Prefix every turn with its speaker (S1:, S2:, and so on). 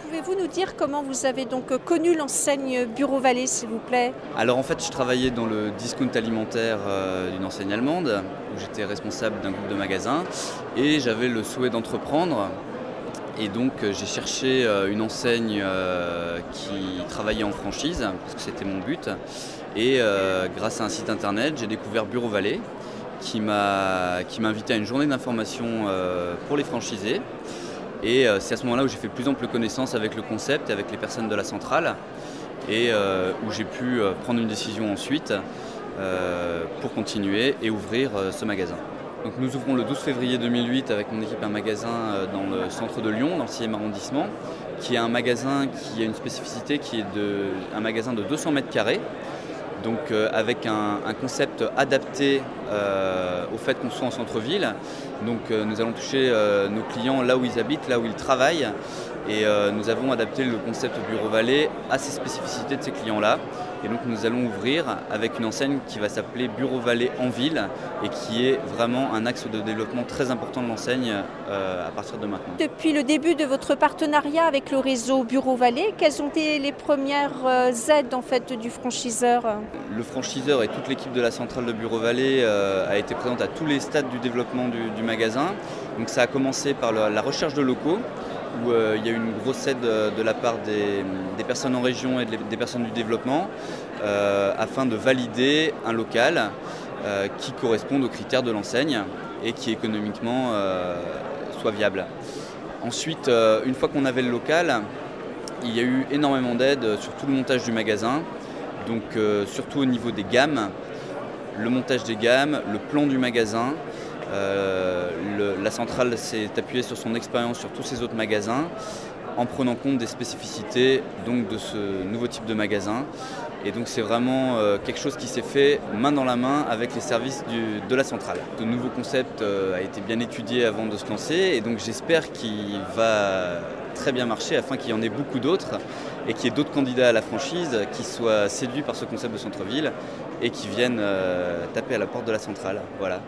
S1: Pouvez-vous nous dire comment vous avez donc connu l'enseigne Bureau Vallée, s'il vous plaît?
S2: Alors en fait, je travaillais dans le discount alimentaire d'une enseigne allemande, où j'étais responsable d'un groupe de magasins, et j'avais le souhait d'entreprendre. Et donc j'ai cherché une enseigne qui travaillait en franchise, parce que c'était mon but. Et grâce à un site internet, j'ai découvert Bureau Vallée, qui m'a invité à une journée d'information pour les franchisés. Et c'est à ce moment-là où j'ai fait plus ample connaissance avec le concept et avec les personnes de la centrale, et où j'ai pu prendre une décision ensuite pour continuer et ouvrir ce magasin. Donc nous ouvrons le 12 février 2008 avec mon équipe un magasin dans le centre de Lyon, dans le 6e arrondissement, qui est un magasin qui a une spécificité qui est un magasin de 200 mètres carrés. Donc avec un concept adapté au fait qu'on soit en centre-ville. Donc nous allons toucher nos clients là où ils habitent, là où ils travaillent. Et nous avons adapté le concept Bureau Vallée à ces spécificités de ces clients-là. Et donc nous allons ouvrir avec une enseigne qui va s'appeler Bureau Vallée en ville et qui est vraiment un axe de développement très important de l'enseigne à partir de maintenant.
S1: Depuis le début de votre partenariat avec le réseau Bureau Vallée, quelles ont été les premières aides en fait du franchiseur?
S2: Le franchiseur et toute l'équipe de la centrale de Bureau Vallée a été présente à tous les stades du développement du magasin. Donc ça a commencé par la recherche de locaux, où il y a eu une grosse aide de la part des personnes en région et des personnes du développement afin de valider un local qui corresponde aux critères de l'enseigne et qui économiquement soit viable. Ensuite, une fois qu'on avait le local, il y a eu énormément d'aide sur tout le montage du magasin, donc surtout au niveau des gammes, le montage des gammes, le plan du magasin. La centrale s'est appuyée sur son expérience sur tous ces autres magasins en prenant compte des spécificités donc, de ce nouveau type de magasin. Et donc c'est vraiment quelque chose qui s'est fait main dans la main avec les services de la centrale. Ce nouveau concept a été bien étudié avant de se lancer et donc j'espère qu'il va très bien marcher afin qu'il y en ait beaucoup d'autres et qu'il y ait d'autres candidats à la franchise qui soient séduits par ce concept de centre-ville et qui viennent taper à la porte de la centrale. Voilà.